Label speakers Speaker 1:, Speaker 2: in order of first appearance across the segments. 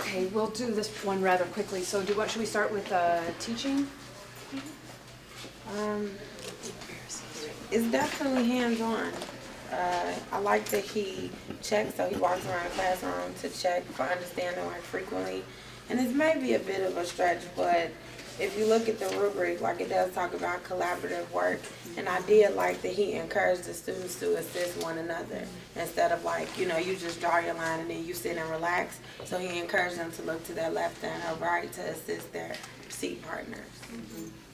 Speaker 1: Okay, we'll do this one rather quickly. So should we start with teaching?
Speaker 2: It's definitely hands-on. I like that he checks, so he walks around the classroom to check for understanding work frequently. And it's maybe a bit of a stretch, but if you look at the rubric, like it does talk about collaborative work. And I did like that he encouraged the students to assist one another instead of like, you know, you just draw your line and then you sit and relax. So he encouraged them to look to their left and their right to assist their seat partners.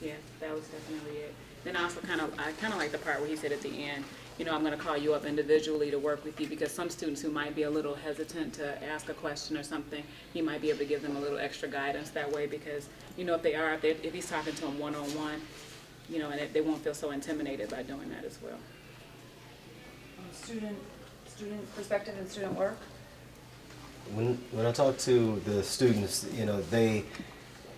Speaker 3: Yeah, that was definitely it. Then I also I kind of like the part where he said at the end, you know, I'm going to call you up individually to work with you, because some students who might be a little hesitant to ask a question or something, he might be able to give them a little extra guidance that way, because, you know, if he's talking to them one-on-one, you know, and they won't feel so intimidated by doing that as well.
Speaker 1: Student perspective and student work?
Speaker 4: When I talk to the students, you know, they,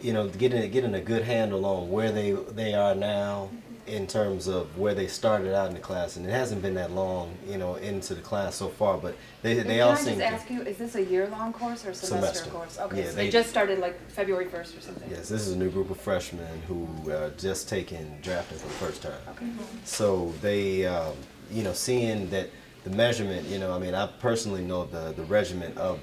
Speaker 4: you know, getting a good handle on where they are now in terms of where they started out in the class, and it hasn't been that long, you know, into the class so far, but they all seem to.
Speaker 1: Can I just ask you, is this a year-long course or a semester course? Okay,
Speaker 4: Yeah,
Speaker 1: so they just started like February 1st or something?
Speaker 4: Yes, this is a new group of freshmen who just drafted for the first time.
Speaker 1: Okay.
Speaker 4: So they, you know, seeing that the measurement, you know, I mean, I personally know the regiment of,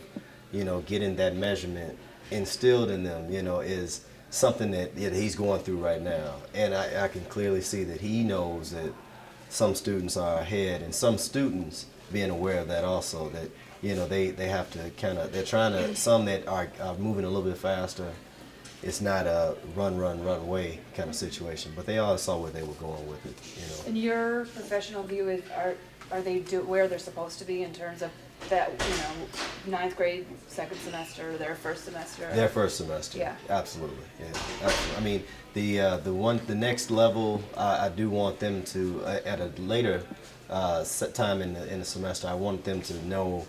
Speaker 4: you know, getting that measurement instilled in them, you know, is something that he's going through right now. And I can clearly see that he knows that some students are ahead, and some students being aware of that also, that, you know, they have to kind of, they're trying to, some that are moving a little bit faster. It's not a run away kind of situation, but they all saw where they were going with it, you know.
Speaker 1: And your professional view is, are they where they're supposed to be in terms of that, you know, 9th grade, second semester, their first semester?
Speaker 4: Their first semester.
Speaker 1: Yeah.
Speaker 4: Absolutely. Yeah. Absolutely. I mean, the next level, I do want them to at a later set time in the semester. I want them to know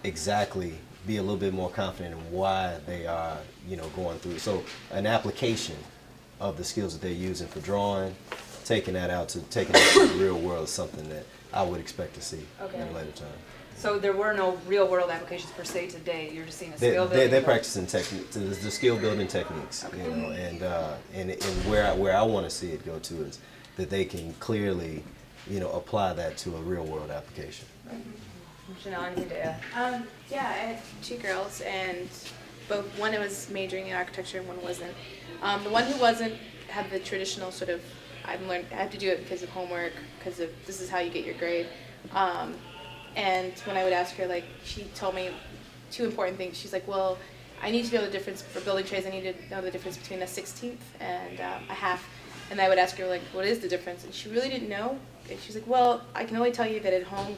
Speaker 4: exactly, be a little bit more confident in why they are, you know, going through. So an application of the skills that they're using for drawing, taking it to the real world is something that I would expect to see
Speaker 1: Okay.
Speaker 4: at a later time.
Speaker 1: So there were no real world applications per se today. You're just seeing a skill building.
Speaker 4: They're practicing the skill building techniques,
Speaker 1: Okay.
Speaker 4: you know, and where I want to see it go to is that they can clearly, you know, apply that to a real world application.
Speaker 1: Janelle, anything to add?
Speaker 5: Yeah, I had two girls, and both one was majoring in architecture and one wasn't. The one who wasn't had the traditional sort of, I have to do it because of homework, because of this is how you get your grade. And when I would ask her, like, she told me two important things. She's like, well, I need to know the difference for building trades. I need to know the difference between a 16th and a half. And I would ask her, like, what is the difference? And she really didn't know. And she's like, well, I can only tell you that at home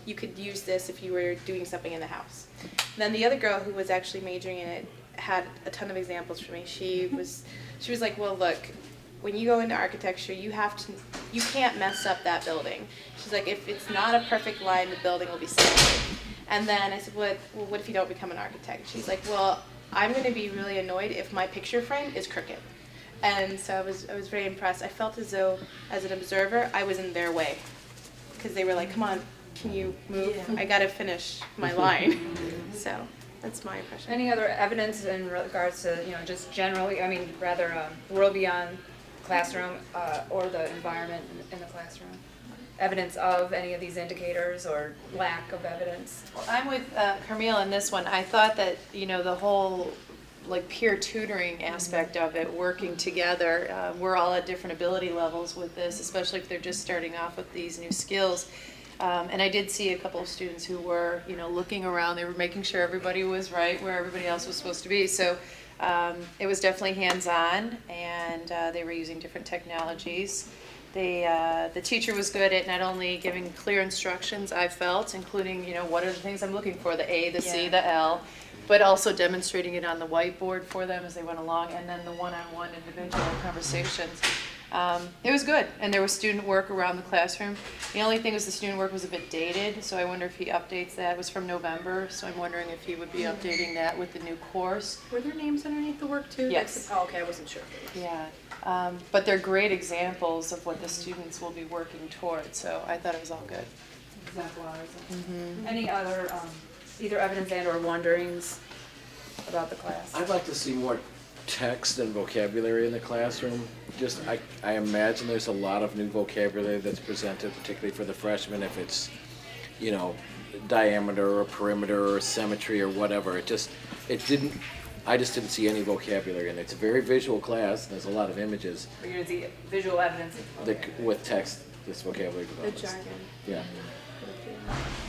Speaker 5: you could use this if you were doing something in the house. And then the other girl who was actually majoring in it had a ton of examples for me. She was like, well, look, when you go into architecture, you can't mess up that building. She's like, if it's not a perfect line, the building will be standing. And then I said, what if you don't become an architect? She's like, well, I'm going to be really annoyed if my picture frame is crooked. And so I was very impressed. I felt as though, as an observer, I was in their way, because they were like, come on, can you move? Yeah. I got to finish my line. So that's my impression.
Speaker 1: Any other evidence in regards to, you know, just generally, I mean, rather world beyond classroom or the environment in the classroom? Evidence of any of these indicators or lack of evidence?
Speaker 6: Well, I'm with Carmel in this one. I thought that, you know, the whole like peer tutoring aspect of it, working together, we're all at different ability levels with this, especially if they're just starting off with these new skills. And I did see a couple of students who were, you know, looking around. They were making sure everybody was right where everybody else was supposed to be. So it was definitely hands-on, and they were using different technologies. The teacher was good at not only giving clear instructions, I felt, including, you know, what are the things I'm looking for, the A, the C, the L, but also demonstrating it on the whiteboard for them as they went along, and then the one-on-one individual conversations. It was good, and there was student work around the classroom. The only thing was the student work was a bit dated, so I wonder if he updates that. It was from November, so I'm wondering if he would be updating that with the new course.
Speaker 5: Were there names underneath the work too?
Speaker 6: Yes.
Speaker 5: Oh, okay, I wasn't sure.
Speaker 6: Yeah, but they're great examples of what the students will be working toward, so I thought it was all good.
Speaker 1: Exemplars. Any other either evidence and or wonderings about the class.
Speaker 7: I'd like to see more text and vocabulary in the classroom. Just, I imagine there's a lot of new vocabulary that's presented, particularly for the freshmen, if it's, you know, diameter or perimeter or symmetry or whatever. I just didn't see any vocabulary, and it's a very visual class. There's a lot of images
Speaker 1: We're gonna see visual evidence.
Speaker 7: that, with text, this vocabulary
Speaker 5: The
Speaker 7: developments.
Speaker 5: jargon.
Speaker 7: Yeah.